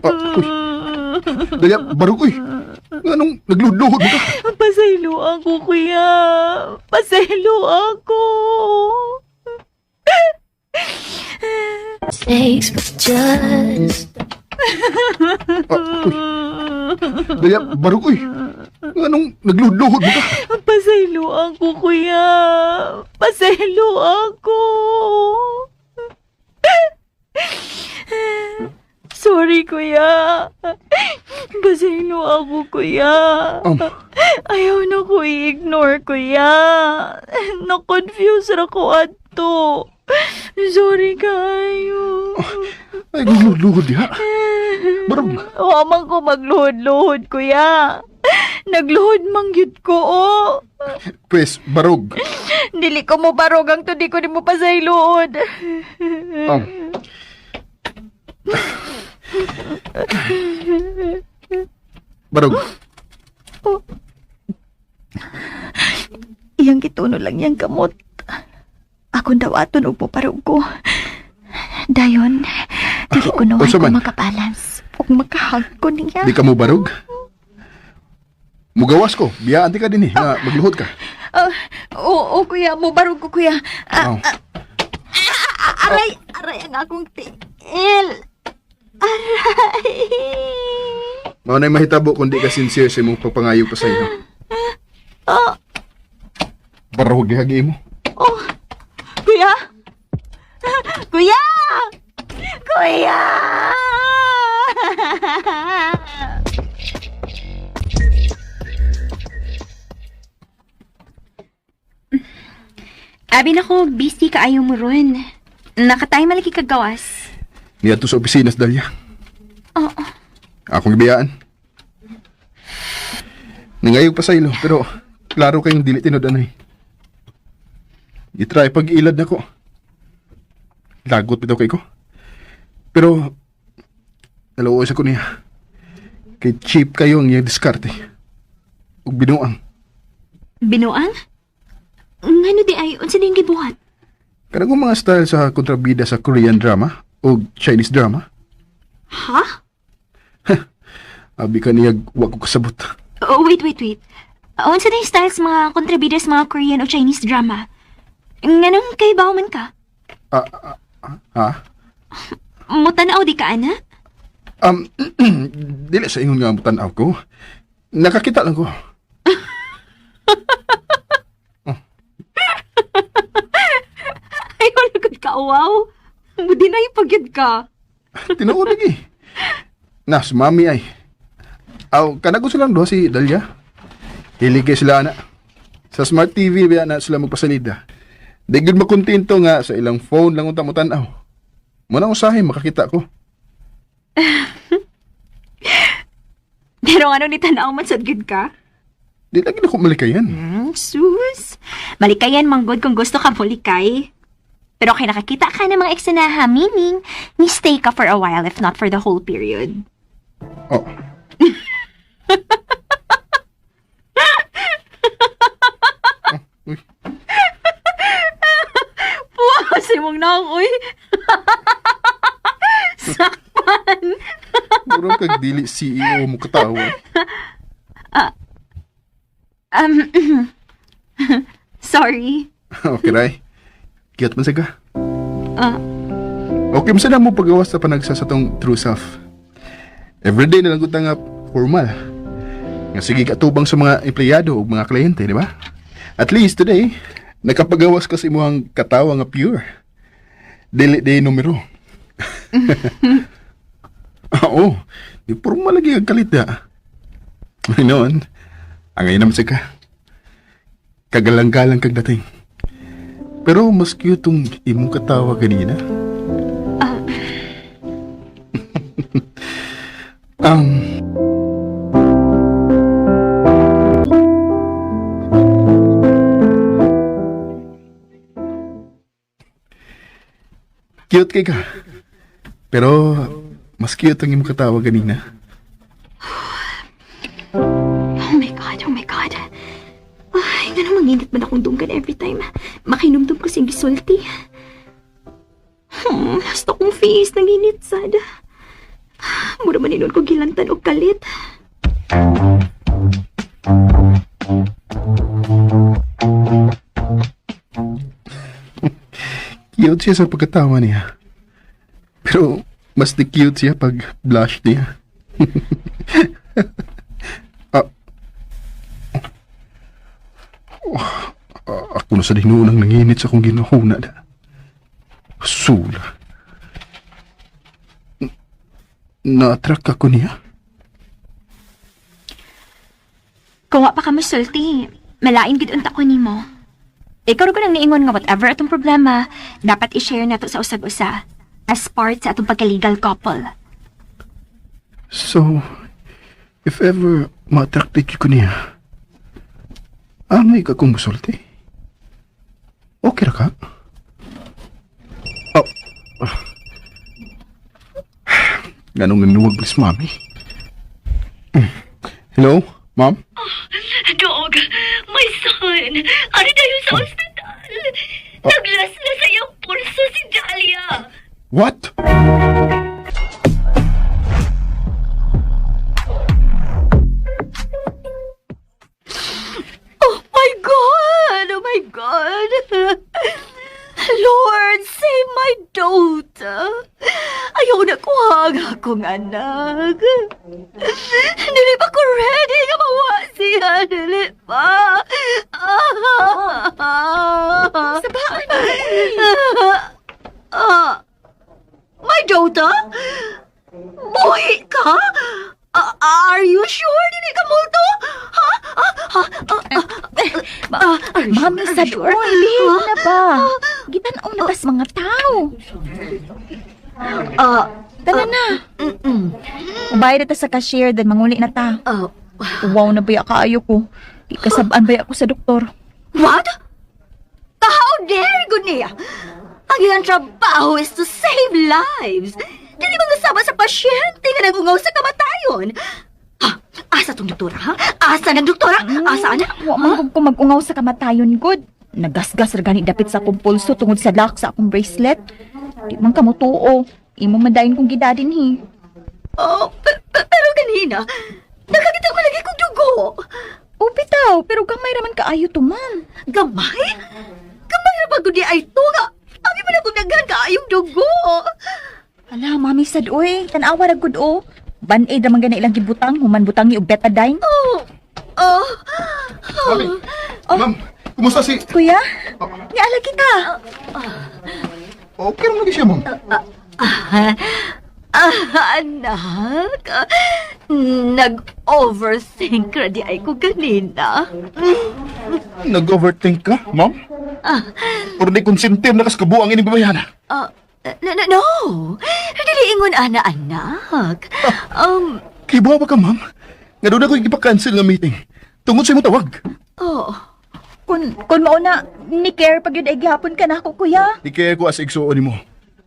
[SPEAKER 5] Uy. Daya, barog uy. Anong nagluluhod mo ka?
[SPEAKER 3] pasaylo ako, kuya. Pasaylo ako.
[SPEAKER 9] Takes but just
[SPEAKER 5] Uy. Daya, barog uy. Anong nagluluhod mo ka?
[SPEAKER 3] Pasaylo ako, kuya. Pasaylo ako. Sorry, kuya. Pasaylo ako, kuya. Ayaw na ko i-ignore, kuya. Na-confuse ra ko ato. Sorry kayo.
[SPEAKER 5] Ay, nagluluhod diha. Barog.
[SPEAKER 3] Wamang ko magluhod-luhod, kuya. Nagluhod mangyud ko, oh.
[SPEAKER 5] Pwes, barog.
[SPEAKER 3] Dili ko mo barogang to, di ko di mo pasayluod.
[SPEAKER 5] Barog.
[SPEAKER 3] Iyang gituno lang yang kamot. Akong dawaton ug parog ko. Dayon, dili ko naman
[SPEAKER 5] unsa
[SPEAKER 3] ko
[SPEAKER 5] man?
[SPEAKER 3] makabalance. Ug makahag ko niya.
[SPEAKER 5] Di ka mo barog? Mugawas ko. Biyaan ti ka din eh. Nga magluhod ka.
[SPEAKER 3] Oo, kuya. Mo barog ko, kuya.
[SPEAKER 5] Oh.
[SPEAKER 3] Aray ang akong tiil. Aray.
[SPEAKER 5] Mao na'y mahitabo kung di ka sincere sa imong pagpangayo pa sa iyo. Barog gihagi mo.
[SPEAKER 3] Oh, kuya. Kuya! Kuya!
[SPEAKER 2] Abi na ko, busy ka ayaw mo ron. Nakatay malaki kagawas.
[SPEAKER 5] Niya to sa opisina sa Dalia.
[SPEAKER 2] Oo.
[SPEAKER 5] Akong ibiyaan. Nangayog pa sa ilo, pero klaro kayong dili tinodanay. I-try pag-ilad na ko. Lagot bitaw kay ko. Pero, nalawas ako niya. Kay cheap kayo ang iya diskarte. Ug binuang.
[SPEAKER 2] Binuang? Ngano di ay, unsa din gibuhat?
[SPEAKER 5] Kanang mga style sa kontrabida sa Korean drama o Chinese drama.
[SPEAKER 2] Ha?
[SPEAKER 5] Abi ka niya wa ko kasabot.
[SPEAKER 2] Oh, wait. Unsa din styles mga kontrabida sa mga Korean o Chinese drama? Nganong kay man ka?
[SPEAKER 5] Ha?
[SPEAKER 2] Mutanaw di ka, ana?
[SPEAKER 5] Dili sa ingon nga mutanaw ko. Nakakita lang ko.
[SPEAKER 2] Ay, malagod ka, wow. Budi na ipagyad ka.
[SPEAKER 5] Tinuod lagi. Na, si mami ay. Aw, kanago silang do si Dalia. Hiligay sila ana. Sa smart TV biya na sila magpasalida. Di gud makontento nga sa ilang phone lang unta mo tan-aw. Muna usahay makakita ko.
[SPEAKER 2] Pero ano ni tanaw man sad gid ka?
[SPEAKER 5] Di lagi na ko malikayan.
[SPEAKER 2] Sus. Malikayan manggod kung gusto ka malikay. Pero kay nakakita ka ng mga eksena, meaning, ni stay ka for a while if not for the whole period.
[SPEAKER 5] Oh. Uy.
[SPEAKER 2] Wow, si mong naong, uy. Sakpan.
[SPEAKER 5] Murang kag dili CEO mo katawa.
[SPEAKER 2] Sorry.
[SPEAKER 5] Okay, Ray. Kiyat man siya ka.
[SPEAKER 2] Ah.
[SPEAKER 5] Okay, masa na mo pagawas sa panagsasatong true self. Everyday na lang ko nga formal. Nga sige katubang sa mga empleyado o mga kliyente, di ba? At least today, nakapagawas ka sa imuhang katawa nga pure. Dili di numero. Oo, di puro malagi ang kalit da. Ay noon, angay naman siya ka. Kagalang-galang kag dating. Pero mas cute tong imong katawa kanina. Um, cute kay ka. Pero mas cute ang imong katawa kanina.
[SPEAKER 8] Oh my God, oh my God. Ay, nga namang init man akong dunggan every time. Makinumdum ko siyang gisulti. Hasta kong face nang init sad. Mura man inon ko gilantan o kalit.
[SPEAKER 5] Cute siya sa pagkatawa niya. Pero mas di cute siya pag blush niya. Ako na sa dinunang nanginit sa kong ginahuna na. Sula. Na-attract ako niya.
[SPEAKER 2] Kung wa pa ka masulti, malain gid unta ko nimo. Ikaw ko nang niingon nga whatever atong problema, dapat i-share nato sa usag-usa as part sa atong pagka-legal couple.
[SPEAKER 5] So, if ever ma-attracted ko niya, amay ka kong musulti. Okay ra ka? Oh. Ganong nanuwag please, mami. Hello, ma'am?
[SPEAKER 8] Dog, my son, ari tayo sa ospital. Naglas na sa iyong pulso si Dahlia.
[SPEAKER 5] What?
[SPEAKER 8] Oh my God! Oh my God! Lord, save my daughter. Ayaw na ko ang akong anak. Dili pa ko ready nga mawa siya. Dili pa. Sabaan my daughter? Buhi ka? Are you sure dili ka multo?
[SPEAKER 3] Mami, sad oy, behave na ba? Gitanaw na tas mga tao. Tara na. Ubayad na ta sa cashier, then manguli na ta. Wow na baya kaayo ko. Ikasabaan baya ako sa doktor.
[SPEAKER 8] What? How dare good niya? Ang iyang trabaho is to save lives. Dili ba nasama sa pasyente nga nagungaw sa kamatayon? Ha? Asa tong doktora, ha? Asa ng doktora? Asa na?
[SPEAKER 3] Wa man ko mag-ungaw sa kamatayon, good. Nagasgas ra gani dapit sa akong pulso tungod sa lock sa akong bracelet. Di man kamo tuo. Imo madayon kong gidadin hi.
[SPEAKER 8] Pero kanina, nakakita ko lagi kong dugo.
[SPEAKER 3] O bitaw, pero gamay raman kaayo to, ma'am.
[SPEAKER 8] Gamay? Gamay na ba gudi ay ito nga? Abi mo na kong naghan kaayong dugo.
[SPEAKER 3] Ala, mami sad oy, tanawa ra gud o. Band-aid raman gana ilang gibutang, human butangi og betadine.
[SPEAKER 5] Mami! Ma'am, kumusta si...
[SPEAKER 3] Kuya, niala kita.
[SPEAKER 5] Okay lang lagi siya, ma'am.
[SPEAKER 8] Anak, nag-overthink ra di ay ko kanina.
[SPEAKER 5] Nag-overthink ka, ma'am? Or di konsentir na kas kabuang ining babayana?
[SPEAKER 8] No, dili ingon ana anak.
[SPEAKER 5] Kibuha ba ka, ma'am? Nga doon ako ipaka-cancel nga meeting. Tungod sa imong tawag.
[SPEAKER 3] Kun mao na ni care pag yun ay gihapon ka na ako, kuya.
[SPEAKER 5] Di kaya ko as igsuon nimo.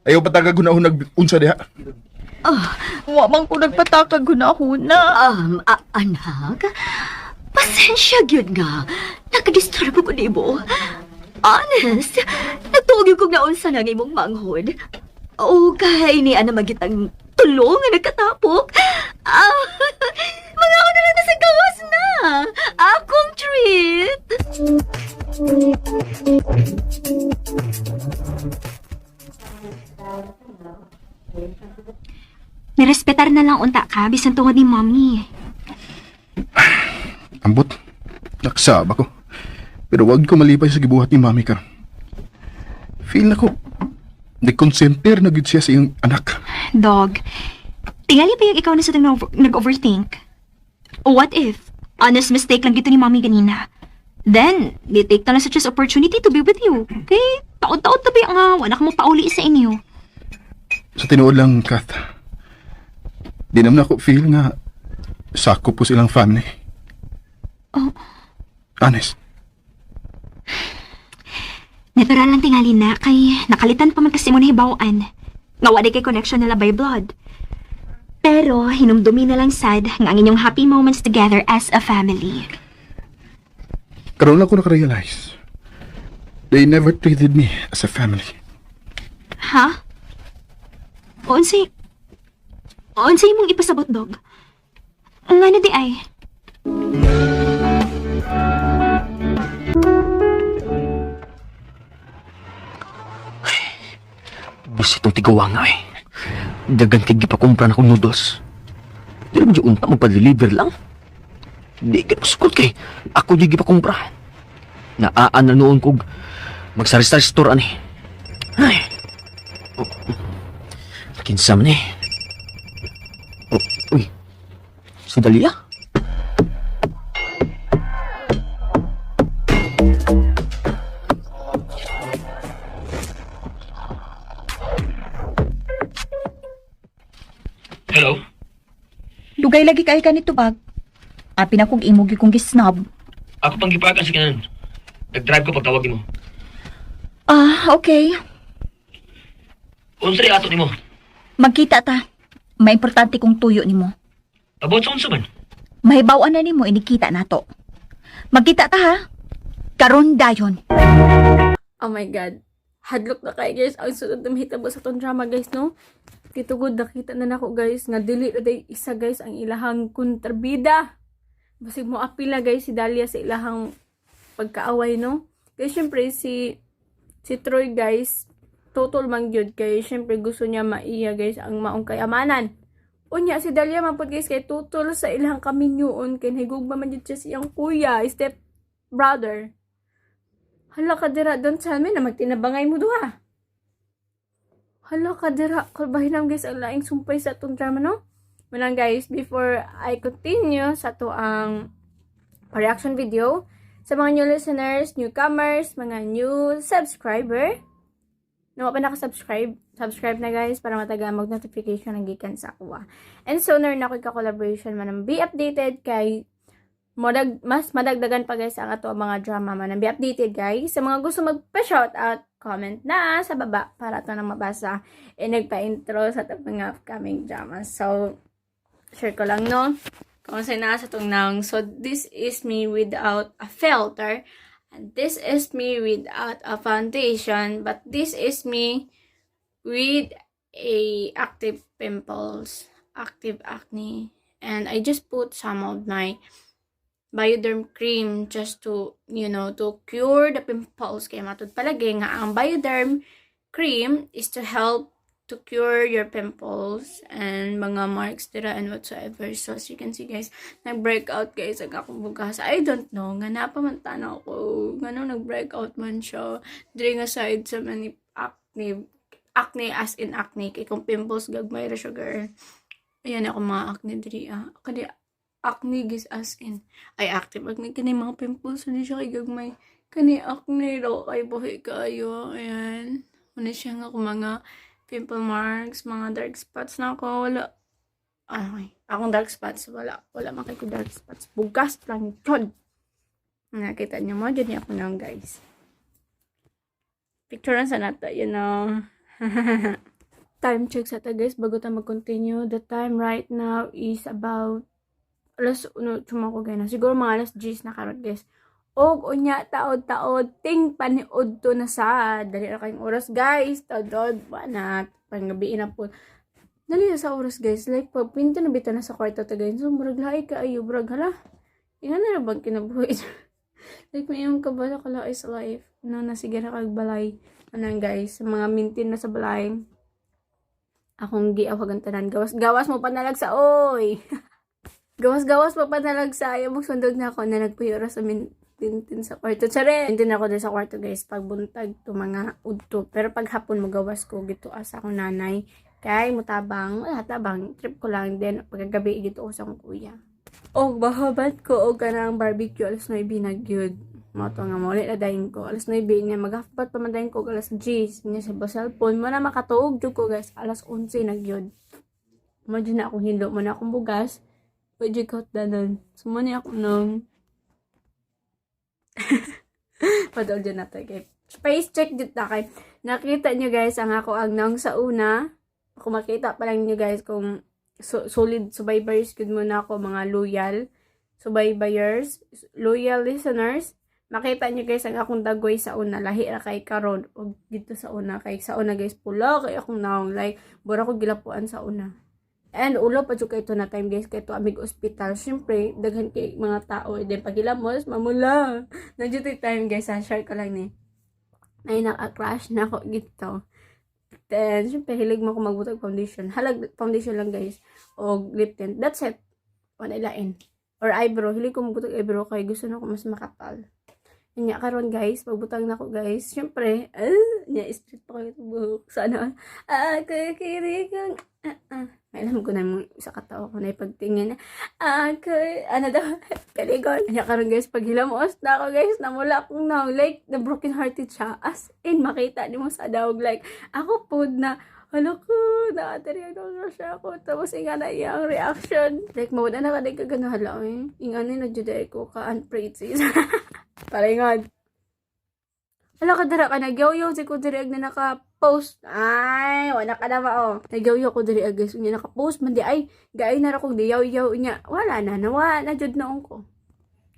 [SPEAKER 5] Ayaw patagag ko na ako nag-unsa diha.
[SPEAKER 3] Wa man ko nagpatakag hunahuna.
[SPEAKER 8] Anak, pasensya gyud nga. Nakadisturb ko nimo. Honest, nagtuog ko na unsa nang imong manghod. O kay ni ana magitang tulong nga nagkatapok. Mga na lang sa gawas na. Akong treat.
[SPEAKER 2] Nirespetar na lang unta ka, bisan tungod ni mommy.
[SPEAKER 5] Ambot, naksab ako. Pero wag ko malipay sa gibuhat ni mami karon. Feel na ko, di-concenter na gid siya sa iyong anak.
[SPEAKER 2] Dog, tingali ba yung ikaw na sa nag-overthink? What if, honest mistake lang gito ni mommy ganina? Then, di take na lang such as opportunity to be with you. Okay? Taon-taon tabi nga, wala ka mo pauli sa inyo.
[SPEAKER 5] Sa tinuod lang, Kath, di naman ako feel nga sakop po silang family.
[SPEAKER 2] Oh.
[SPEAKER 5] Honest.
[SPEAKER 2] Natural lang tingali na, kay nakalitan pa man kasi mo na hibawaan. Nga wala kay connection nila by blood. Pero, hinumdumi na lang sad nga ang inyong happy moments together as a family.
[SPEAKER 5] Karoon lang ko nakarealize. They never treated me as a family.
[SPEAKER 2] Ha? Unsay mong ipasabot, dog? Ang nga na di ay.
[SPEAKER 6] Bis itong tigawa nga eh. Dagan kay gipakumpra na kong noodles. Di naman yung unta magpa-deliver lang. Di ka nagsukot kay ako yung gipakumpra. Naaan na noon kong magsari-sari store ani. Ay. Oh. Kinsa man eh. Oh, uy. Si Dalia?
[SPEAKER 4] Hello?
[SPEAKER 3] Dugay lagi kay ka nito bag. Apin akong imugi kong gisnob.
[SPEAKER 4] Ako pang gipakan sa kanan. Nag-drive ko pagtawagin mo.
[SPEAKER 3] Okay.
[SPEAKER 4] Unsa rin ato nimo?
[SPEAKER 3] Magkita ta. May importante kong tuyo nimo.
[SPEAKER 4] About sa unsa man?
[SPEAKER 3] Mahibawan na nimo inikita nato. Magkita ta ha. Karon dayon.
[SPEAKER 1] Oh my God. Hadlok na kayo guys. Ang sunod na mahitabo sa tong drama guys, no? Kitugod nakita na nako guys. Nga dili na day isa guys ang ilahang kontrabida. Basig mo apila guys si Dalia sa ilahang pagkaaway, no? Kaya syempre si Troy guys, total man gyud kay syempre gusto niya maiya guys ang maong kayamanan. Unya si Dalia man pud guys kay tutol sa ilahang kaminyoon kay higugma man gyud siya siyang kuya, step brother. Hala ka dira don sa amin na magtinabangay mo duha. Hala ka dira kalbahinam guys ang laing sumpay sa atong drama, no? Manang guys, before I continue sa to ang reaction video, sa mga new listeners, newcomers, mga new subscriber, na pa naka-subscribe, subscribe na guys para mataga mag-notification ang gikan sa ako. And sooner na ako ka-collaboration man be updated kay mas madagdagan pa guys ang ato mga drama man be updated guys. Sa mga gusto magpa-shoutout, comment na sa baba para ito na mabasa and nagpa-intro sa itong mga upcoming drama. So, share ko lang, no? Kung saan na sa itong nang. So, this is me without a filter. And this is me without a foundation. But this is me with a active pimples, active acne. And I just put some of my Bioderm cream just to, to cure the pimples. Kaya matod palagi nga ang Bioderm cream is to help to cure your pimples and mga marks dira and whatsoever. So as you can see guys, nag-breakout guys ang akong bugas. I don't know, nga napamantan ako. Nga nag-breakout man siya. Diri nga side sa mani acne as in acne. Kaya kung pimples gagmay ra siya girl. Ayan ako mga acne diri Kadi acne gis as in. Ay active acne. Kani mga pimples. Hindi siya kay gagmay. Kani acne daw kay buhi kayo. Ayan. Ano siya nga kung mga pimple marks, mga dark spots na ako, wala. Ay, akong dark spots, wala man kayo dark spots. Bugas lang yun. Nakita niyo mo, dyan ako nang guys. Picture na sa nata, Time check sa ta guys, bago tayo mag-continue. The time right now is about alas 1, ko gano'n. Siguro mga alas 10 na karot guys. Og unya taod ting paniod to na sa dali na kayong oras guys, taod na panggabi na po dali na sa oras guys, like pag pinto na bita na sa kwarto ta guys, so murag lahi ka ayo brag hala ina na bang kinabuhi like may yung kabala kala is life na sige na kagbalay anang guys, sa mga mintin na sa balay akong giawagan tanan gawas mo panalag sa oy Gawas-gawas pa panalag sa ayaw. Magsundog na ako na nagpuyura sa tintin sa kwarto. Tsare! Tintin ako din sa kwarto guys. Pagbuntag to mga udto. Pero pag hapon magawas ko, gito asa akong nanay. Kay mutabang, wala tabang. Trip ko lang din. Pagkagabi, gito ko sa akong kuya. O, bahabat ko. O, kanang barbecue. Alas 9 nagyod. Moto nga mo. Ulit na dahin ko. Alas 9 niya. Mag-half-pat pa man dahin ko. Alas 10. Niya sa cellphone. Muna makatuog. Diyog ko guys. Alas 11 nagyod. Madyo na akong hilo. Muna akong bugas. Pwede ko danan. Sumani ako nung padol dyan natin kay space check dito na kay nakita nyo guys ang ako ang nang sa una ako makita pa lang nyo guys kung solid survivors good muna ako mga loyal survivors loyal listeners makita nyo guys ang akong dagoy sa una lahi ra kay karon og dito sa una kay sa una guys pula kay akong naong like bura ko gilapuan sa una. And ulo pa dyan ito na time guys, kaya ito amig hospital. Siyempre, daghan kay mga tao. E then pagilamos, mamula. Nandiyo ito time guys, share ko lang ni. Ay, naka-crash na ako gito. Then, siyempre, hilig mo ako magbutag foundation. Halag foundation lang guys. O lip tint. That's it. Wala ilain. Or eyebrow. Hilig ko magbutag eyebrow kaya gusto na ako mas makapal. Nya karon guys, pagbutang na ko guys, syempre, nya street pa kayo buhok. Sana, kikirikang, may alam ko na mo sa katao ko na ipagtingin. Ano daw, peligon. Nya karon guys, pag hilamos na ako guys, namula akong now, like, na broken hearted siya. As in, makita ni mo sa dawag, like, ako po na, halo ko, nakatiriyan ko siya ako. Tapos, inga na iyang reaction. Like, mawala na ka, like, kagano hala, inga na nagjuday ko ka, unprated. Paringod. Wala ka dara ka, nagyaw-yaw si ko diri na naka-post. Ay, wala ka na ba, oh. Nagyaw-yaw ko diri guys, unya naka-post man di ay, gaay na ra kong diyaw-yaw unya. Wala na, nawa na jud noong ko.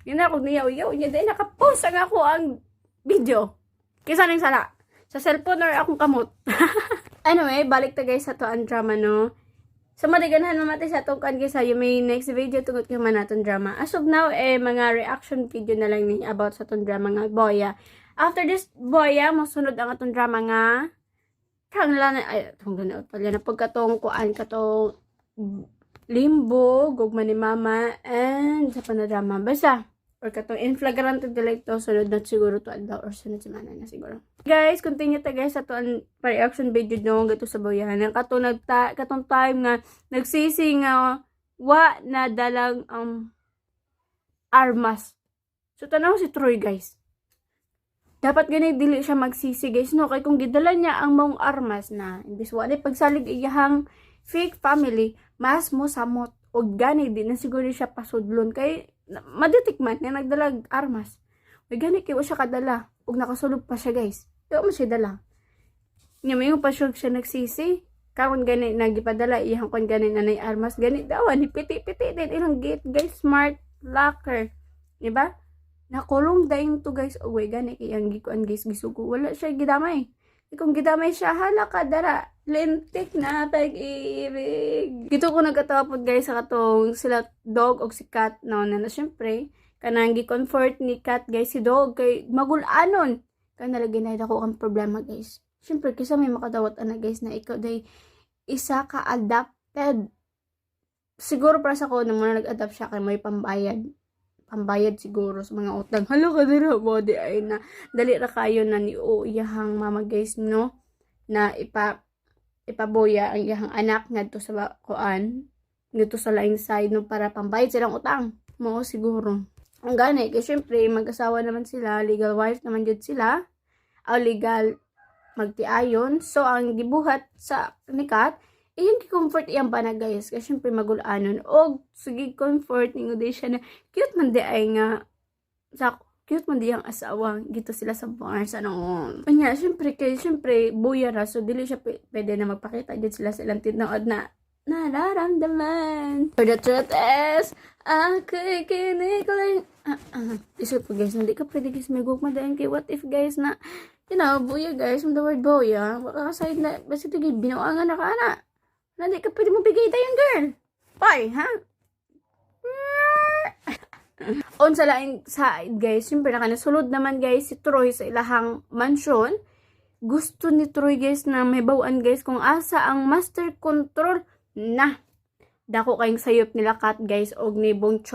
[SPEAKER 1] Yun na kong diyaw-yaw unya di naka-post ang ako ang video. Kisa ning sala. Sa cellphone or akong kamot. Anyway, balik ta guys sa to ang drama no. So, madiganhan mamatay sa itong kan kaysa yung may next video tungkol kay manatong drama. As of now, mga reaction video na lang ni about sa itong drama nga Boya. After this Boya, masunod ang itong drama nga kanglan, ay, itong gano'n pala na pagkatong kuan katong limbo, gugma ni mama, and sa panadrama. Basta, or katong in flagrante delicto, sunod na siguro to daw or sunod semana na siguro. Guys, continue ta guys sa to ang reaction video no gato sa boyahan. Katong katong time nga nagsisi nga wa na dalang armas. So tanaw si Troy guys. Dapat gani dili siya magsisi guys no kay kung gidala niya ang mong armas na imbis wa ni pagsalig iyahang fake family, mas mo samot og gani di na siguro siya pasudlon kay maditikman nga nagdalag armas. May gani kay wa siya kadala og nakasulog pa siya guys. Di mo siya dala. Nga may pa siya nagsisi. Karon gani nagipadala iyang kon gani nanay armas gani daw ni piti-piti din ilang gate guys smart locker. Di ba? Nakulong dayon to guys. Uy gani kay ang gikuan guys gisugo wala siya gidamay. Kung gidamay siya hala ka dara. Lintik na pag-ibig. Dito ko nagkatapod guys sa katong sila dog o si cat no na syempre kanang gi-comfort ni cat guys si dog kay magulanon. Kaya nalagay na ako ang problema guys. Siyempre, kasi may makadawat na guys na ikaw day isa ka adapted. Siguro para sa ko na muna nag-adapt siya kay may pambayad. Pambayad siguro sa mga utang. Hala ka dira mo di ay na. Dali ra kayo na ni iyahang mama guys no. Na ipaboya ang iyahang anak ngadto sa kuan. Ngadto sa laing side no para pambayad silang utang. Mo siguro. Ang gani, kasi syempre, mag-asawa naman sila, legal wife naman dyan sila, o legal magtiayon. So, ang gibuhat sa ni Kat, yung comfort iyang ba na guys, kasi syempre magulanon. O, sige, comfort, ningo di siya na, cute man di ay nga, cute man di ang asawa, gito sila sa bars, ano. Kanya, syempre, buya ra, so dili siya pwede na magpakita, dyan sila sa ilang tinawad na, nararamdaman. For the truth is, ako'y kinikilig. Isip ko guys, hindi ka pwede guys may gugma dahil kay what if guys na, you know, buya guys, from the word buya, wala ka side na, basta tigil, binuangan na ka na. Hindi ka pwede mo bigay tayo girl. Bye, ha? On sa laing side guys, siyempre nakanasulod naman guys si Troy sa ilahang mansion. Gusto ni Troy guys na may bawaan guys kung asa ang master control na dako kayong sayop nila kat guys og ni Pong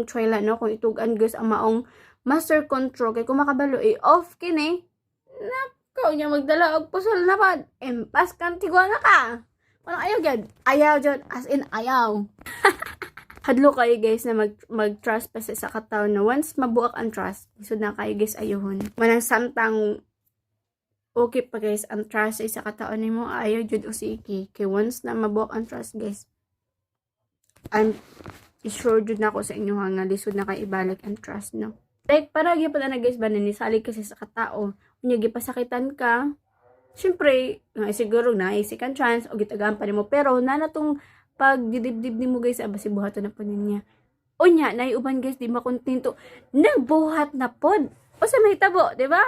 [SPEAKER 1] Choyla no kung itugan guys ang maong master control kay kung makabalo off kini nakaw niya magdala og pusol na pad empas kan tigwa na ka walang ayaw gyud ayaw jud as in ayaw hadlo kayo guys na mag-trust pa sa kataw na once mabuak ang trust isod na kayo guys ayuhon manang samtang okay pa guys ang trust sa kataon nimo ayaw jud usiki kay once na mabuak ang trust guys I'm sure jud na ako sa inyo nga lisod na kay ibalik ang trust no like para gyud na guys ba nisalig kasi sa katao unya gipasakitan ka syempre nga siguro na isikan chance o gitagaan pa nimo pero na natong pag didibdib nimo guys abasi buhaton na po niya unya naiuban guys di makontento nagbuhat na pod o sa mahitabo di ba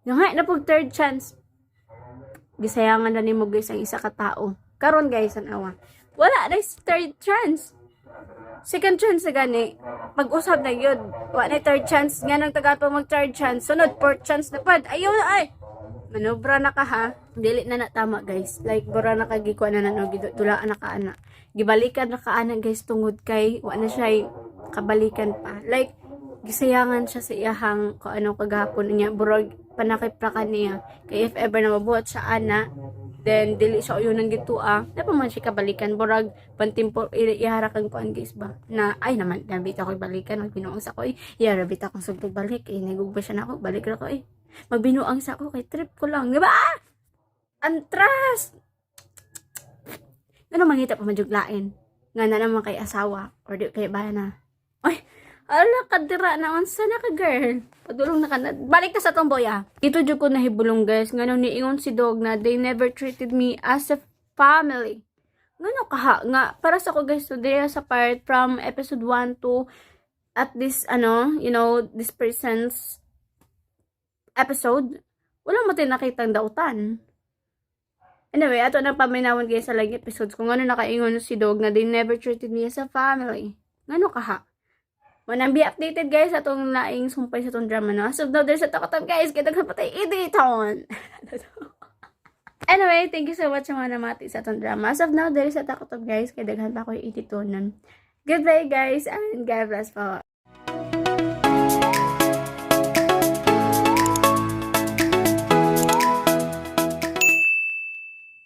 [SPEAKER 1] nga na pag third chance gisayangan na nimo guys ang isa ka tao karon guys an awa wala na third chance second chance na gani pag-usap na yun wala na third chance nga nang taga pa mag third chance sunod fourth chance na pad ayaw na ay manobra na ka ha dili na tama guys like bura na kagikuan na no dulaan na ka ana gibalikan na ka ana guys tungod kay wa na siya kabalikan pa like gisayangan siya sa iyahang kung ano kagahapon niya burog panakip-prakan niya kay if ever na mabuhat siya ana then dili siya yun ng gitua na pa man siya kabalikan burag pantimpo iharakan ko ang guys ba na ay naman nabita ko balikan magbinuang sa ko iharabita akong sugtog balik nagugba siya na ako balik ra ko magbinuang sa ko kay trip ko lang di ba ang trust ano mangita pa majuglain nga na naman kay asawa or di kay bayan na ay ala kadira na unsa na ka girl padulong na ka na balik ka sa tomboya ito jud ko nahibulong guys ngano niingon si Dog na they never treated me as a family ngano kaha nga para sa ko guys today sa part from episode 1 to at this this person's episode wala mo tin nakitang dautan anyway ato na paminawan guys sa lagi episodes kung ano nakaingon si Dog na they never treated me as a family ngano kaha Wanang be updated guys atong laing sumpay sa tong drama no. So now there's a takotam guys kita patay editon. Anyway, thank you so much sa mga namati sa tong drama. As of now there is a takotam guys kay daghan pa ko editon. Goodbye guys and God bless po.